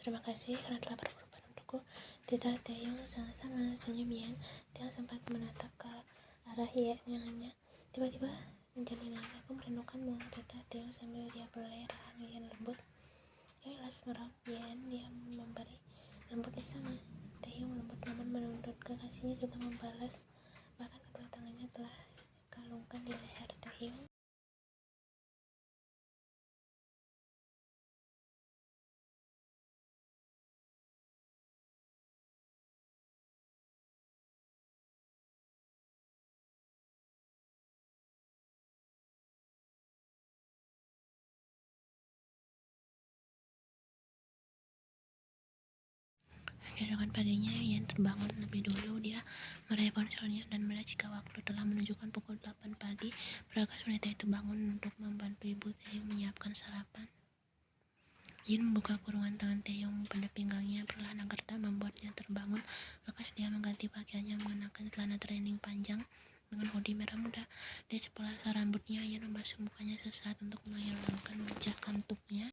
Terima kasih karena telah berkorban untukku. Tita Taeyong sama-sama senyum Yan. Tiang sempat menatap ke arah Yan-nya. Tiba-tiba menjadi nangis. Aku merindukanmu, Tita Taeyong sambil dia belai rahang Yan lembut. Ayolah meraup Yan, dia memberi lembut di sana. Taeyong lembut namun menuntut kekasihnya juga membalas. Bahkan kedua tangannya telah kalungkan di leher Taeyong. Keesokan paginya, Yan terbangun lebih dulu. Dia meraih ponselnya dan melihat jika waktu telah menunjukkan pukul 8 pagi. Pragas wanita itu bangun untuk membantu ibu Taeyong menyiapkan sarapan. Yan membuka kurungan tangan Taeyong pada pinggangnya perlahan agar tak membuatnya terbangun. Lekas dia mengganti pakaiannya mengenakan celana training panjang dengan hoodie merah muda. Dia cepat rambutnya. Yan membasuh mukanya sesaat untuk menghilangkan jejak kantuknya.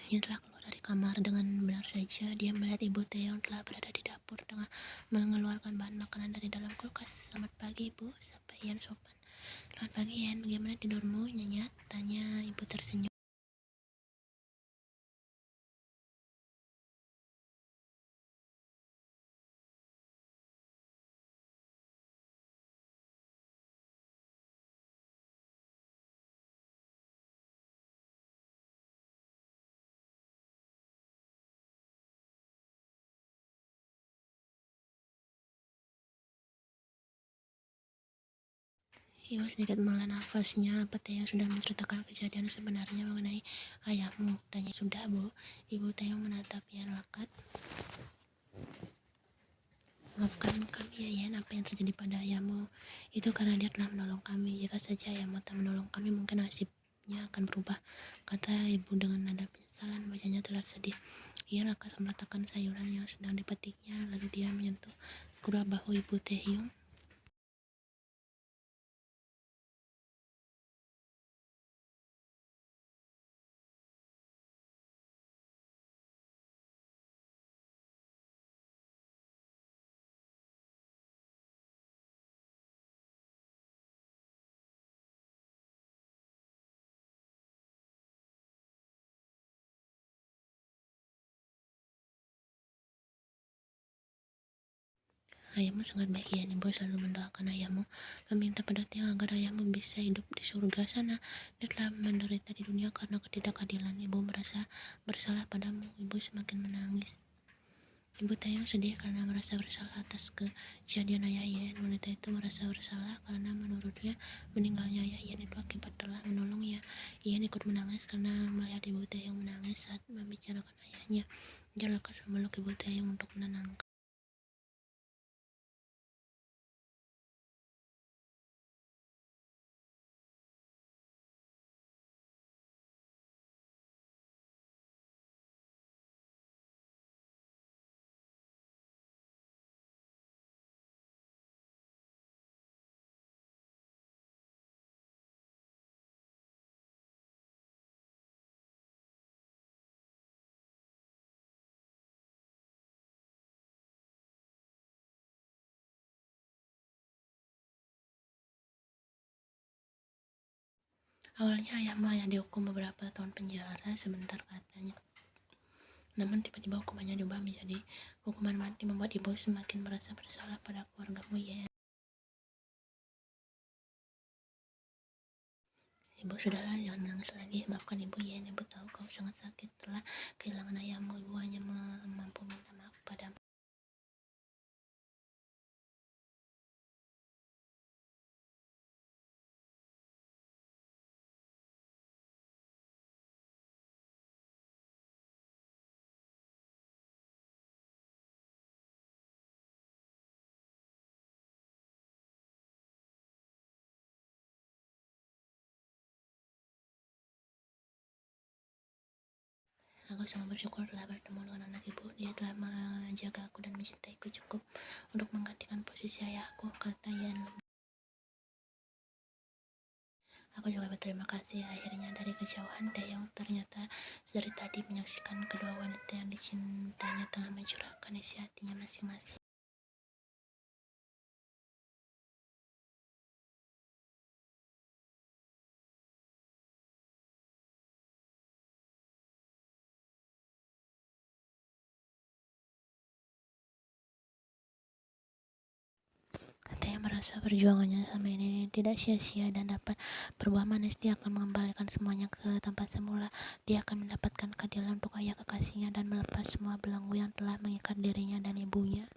Yan telah keluar dari kamar dengan benar saja. Dia melihat ibu Taeyong telah berada di dapur tengah mengeluarkan bahan makanan dari dalam kulkas. Selamat pagi ibu, sapa Yan sopan. Selamat pagi Yan, bagaimana tidurmu nyenyak? Tanya ibu tersenyum. Ibu sedikit menghela nafasnya. Apa Taeyong sudah menceritakan kejadian sebenarnya mengenai ayahmu? Tanya. Sudah bu. Ibu Taeyong menatap Yan lekat. Maafkan kami ya Yan, apa yang terjadi pada ayahmu itu karena dia telah menolong kami. Jika saja ayahmu tak menolong kami, mungkin nasibnya akan berubah, kata ibu dengan nada penyesalan. Wajahnya terlihat sedih. Ia lekas meletakkan sayuran yang sedang dipetiknya, lalu dia menyentuh kedua bahu ibu Taeyong. Ayahmu sangat baik ya, ibu selalu mendoakan ayahmu, meminta pada Tiang agar ayahmu bisa hidup di surga sana. Dia telah menderita di dunia karena ketidakadilan. Ibu merasa bersalah padamu. Ibu semakin menangis. Ibu Taeyong sedih karena merasa bersalah atas kejadian ayah Yan. Wanita itu merasa bersalah karena menurutnya meninggalnya ayah Yan itu akibat telah menolongnya. Yan ikut menangis karena melihat ibu Taeyong menangis saat membicarakan ayahnya. Dia lekas memeluk ibu Taeyong untuk menenangkan. Awalnya ayahmu hanya dihukum beberapa tahun penjara sebentar, katanya. Namun tiba-tiba hukumannya diubah menjadi hukuman mati, membuat ibu semakin merasa bersalah pada keluargamu ya. Ibu sudahlah, jangan menangis lagi. Maafkan ibu ya. Ibu tahu kau sangat sakit telah kehilangan ayahmu. Ibu hanya mampu minta maaf padamu. Aku sangat bersyukur telah bertemu dengan anak ibu. Dia telah menjaga aku dan mencintaiku cukup untuk menggantikan posisi ayahku, kata Yan. Aku juga berterima kasih. Akhirnya dari kejauhan, Taeyong ternyata dari tadi menyaksikan kedua wanita yang dicintainya tengah mencurahkan isi hatinya masing-masing. Taeyong merasa perjuangannya sama ini tidak sia-sia dan dapat berbuah manis. Dia akan mengembalikan semuanya ke tempat semula. Dia akan mendapatkan keadilan untuk ayah kekasihnya dan melepas semua belenggu yang telah mengikat dirinya dan ibunya.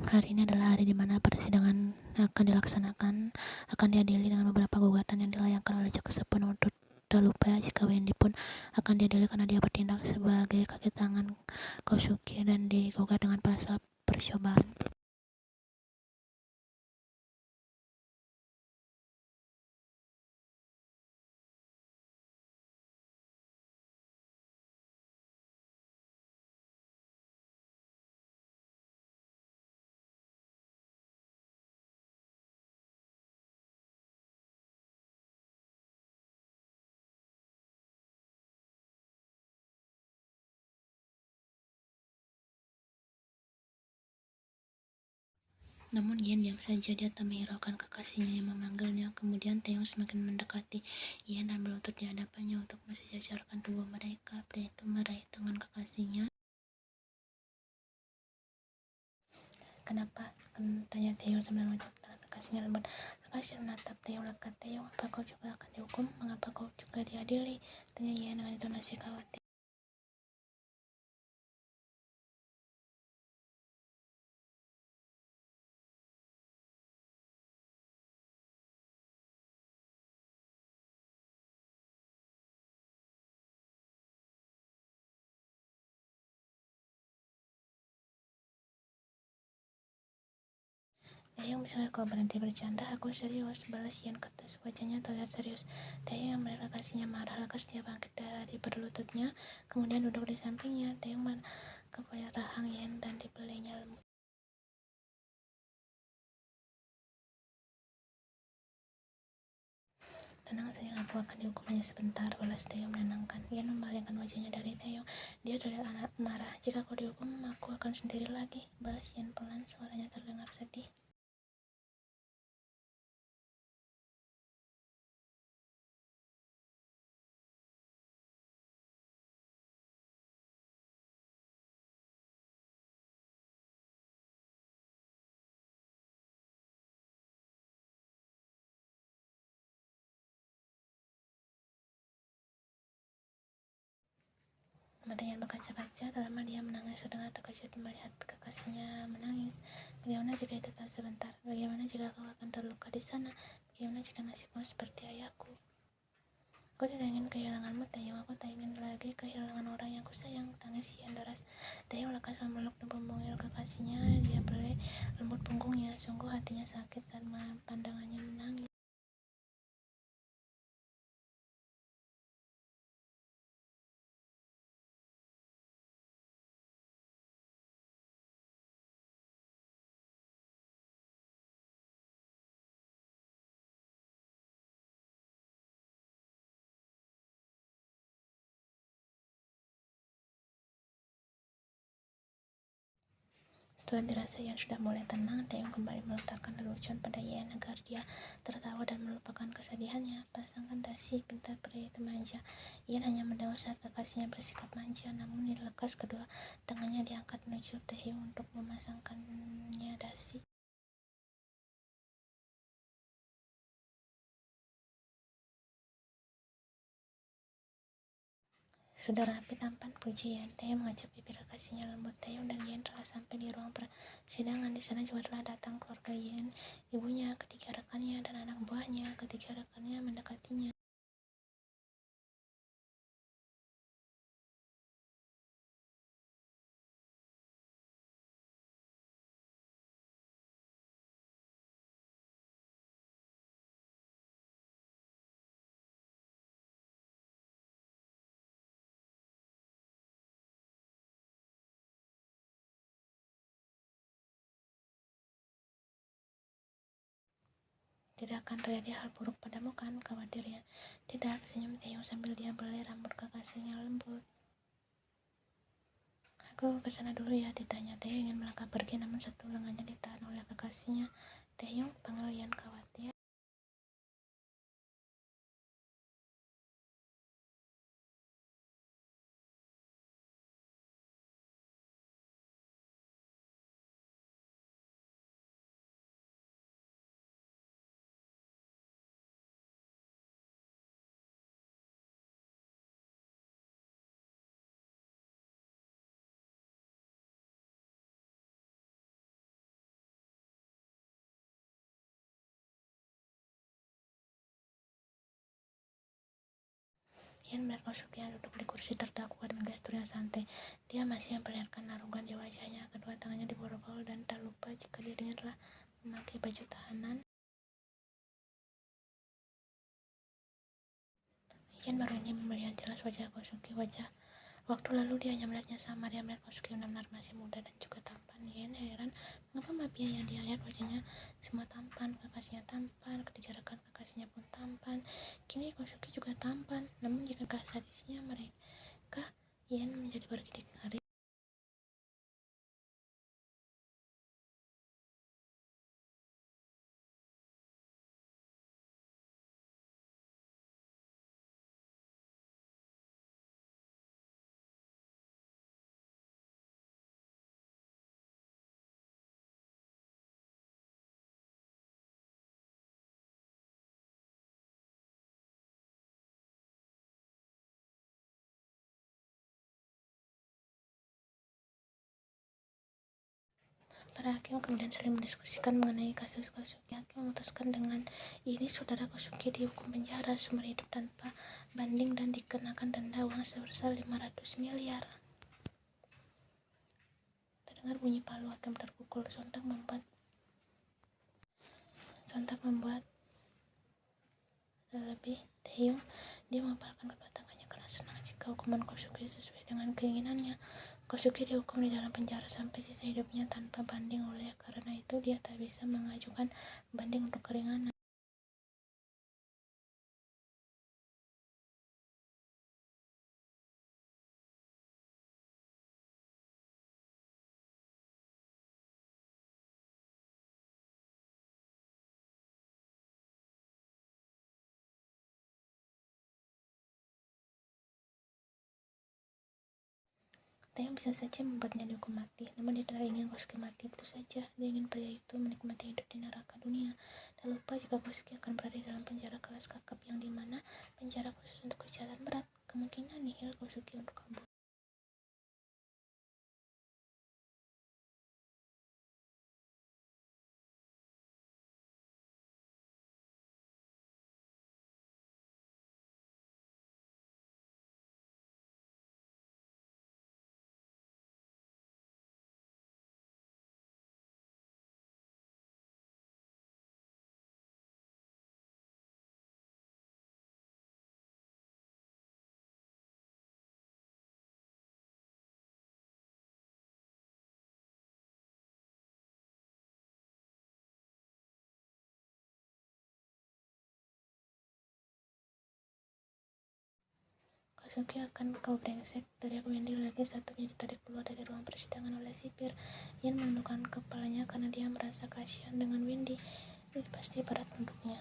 Hari ini adalah hari di mana persidangan akan dilaksanakan, akan diadili dengan beberapa gugatan yang dilayangkan oleh jaksa penuntut. Tak lupa jika Wendy pun akan diadili karena dia bertindak sebagai kaki tangan Kosuke dan digugat dengan pasal percobaan. Namun Yen diam saja. Dia tak menghiraukan kekasihnya yang memanggilnya. Kemudian Taeyong semakin mendekati Yen dan berlutut di hadapannya untuk mensejajarkan tubuh mereka. Pria itu meraih tangan kekasihnya. Kenapa? Tanya Taeyong sambil mengucap tangan kekasihnya lembut. Kekasih menatap Taeyong lekat. Taeyong, apa kau juga akan dihukum? Mengapa kau juga diadili? Tanya Yen dengan intonasi khawatir. Taeyong, bisa kau berhenti bercanda? Aku serius, balas Yen ketus. Wajahnya terlihat serius. Taeyong yang melihat kekasihnya marah, lekas dia bangkit dari berlututnya, kemudian duduk di sampingnya. Taeyong kepada rahang Yen dan dibelainya lembut. Tenang sayang, aku akan dihukum hanya sebentar, balas Taeyong menenangkan. Yen memalingkan wajahnya dari Taeyong. Dia terlihat anak marah. Jika kau dihukum, aku akan sendiri lagi, balas Yen pelan, suaranya terdengar sedih. Matanya berkaca-kaca, tak lama dia menangis. Terdengar terkejut melihat kekasihnya menangis. Bagaimana jika itu tak sebentar? Bagaimana jika kau akan terluka di sana? Bagaimana jika nasibmu seperti ayahku? Aku tidak ingin kehilanganmu, Taeyong. Aku tak ingin lagi kehilangan orang yang kusayang. Tangis Yen deras. Taeyong lekas memeluk dan memungil kekasihnya. Dia belai lembut punggungnya. Sungguh hatinya sakit saat pandangannya menangis. Setelah dirasa Yen sudah mulai tenang, Taeyong kembali melontarkan lelucon pada Yen agar dia tertawa dan melupakan kesedihannya. Pasangkan dasi, pinta pria itu manja. Yen hanya mendengar saat kekasihnya bersikap manja, namun lekas kedua tangannya diangkat menuju Taeyong untuk memasangkannya dasi. Sudah rapi tampan, puji Yen. Taeyong mengajak bibir kekasihnya lembut. Taeyong dan Yen telah sampai di ruang persidangan. Di sana juga telah datang keluarga Yen, ibunya, ketiga rekannya, dan anak buahnya. Ketiga rekannya mendekatinya. Tidak akan terjadi hal buruk padamu kan? Khawatirnya. Tidak, senyum Taeyong sambil dia belai rambut kekasihnya lembut. Aku kesana dulu ya, titanya. Taeyong ingin melangkah pergi namun satu lengannya ditahan oleh kekasihnya. Taeyong, panggil Yan khawatir. Yan melihat Kosuke yang duduk di kursi terdakwa dengan gesturnya santai. Dia masih memperlihatkan arogan di wajahnya, kedua tangannya diborgol dan tak lupa jika dirinya telah memakai baju tahanan. Yan baru ini melihat jelas wajah Kosuke. Waktu lalu dia hanya melihatnya samar. Dia melihat Kosuke benar-benar masih muda dan juga tampan. Yan heran mengapa mafia yang dia lihat wajahnya semua tampan, kekasihnya tampan, ketiga rekan kekasihnya pun tampan. Kini Kosuke juga tampan, namun jika sadisnya mereka, Yan menjadi bergidik ngeri. Para hakim kemudian saling mendiskusikan mengenai kasus Kosuke. Hakim memutuskan dengan ini saudara Kosuke dihukum penjara seumur hidup tanpa banding dan dikenakan denda uang sebesar 500 miliar. Terdengar bunyi palu hakim terpukul. Sontak membuat lebih Taeyong. Dia mengepalkan kedua tangannya karena senang jika hukuman Kosuke sesuai dengan keinginannya. Kosuke dihukum di dalam penjara sampai sisa hidupnya tanpa banding. Oleh karena itu dia tak bisa mengajukan banding untuk keringanan. Taeyong bisa saja membuatnya dihukum mati, namun dia tidak ingin Kosuke mati begitu saja. Dia ingin pria itu menikmati hidup di neraka dunia. Tak lupa jika Kosuke akan berada di dalam penjara kelas kakap yang dimana penjara khusus untuk kejahatan berat. Kemungkinan nihil Kosuke untuk kabur. Kosuke akan kau brengsek, teriak Wendy lagi satunya ditarik keluar dari ruang persidangan oleh sipir. Yan menundukkan kepalanya karena dia merasa kasihan dengan Wendy. Ini pasti berat untuknya.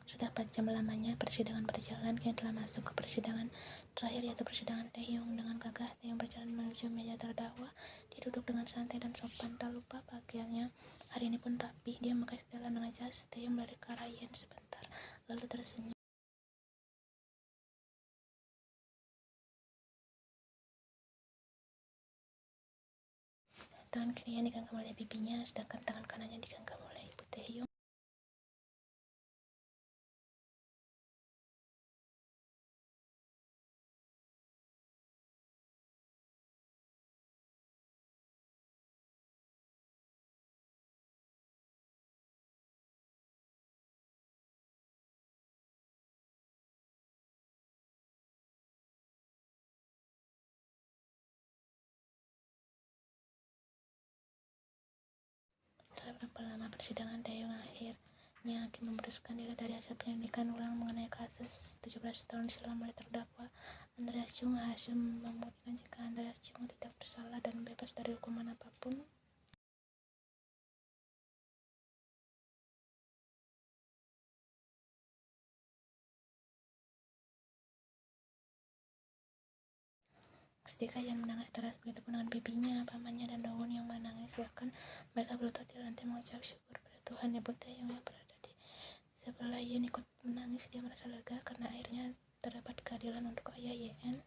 Sudah 4 jam lamanya persidangan berjalan. Kini telah masuk ke persidangan terakhir, yaitu persidangan Taeyong. Dengan gagah Taeyong berjalan menuju meja terdakwa. Dia duduk dengan santai dan sopan. Tak lupa pakaiannya hari ini pun rapi. Dia memakai setelan dengan jas. Taeyong balik ke arah Yan sebentar, lalu tersenyum. Tangan kirinya digenggam oleh pipinya, sedangkan tangan kanannya digenggam oleh ibu Taeyong. Lama persidangan, Dayung akhirnya hakim memutuskan diri dari hasil penyelidikan ulang mengenai kasus 17 tahun silam oleh terdakwa Andreas Chung. Hasil membuktikan jika Andreas Chung tidak bersalah dan bebas dari hukuman apapun. Setika yang menangis keras, begitupun dengan bibinya, pamannya, dan Dongwon yang menangis. Bahkan mereka berlutut di lantai mengucap syukur pada Tuhan. Ibu Taeyong yang berada di sebelah Yen ikut menangis. Dia merasa lega karena akhirnya terdapat keadilan untuk ayah Yen.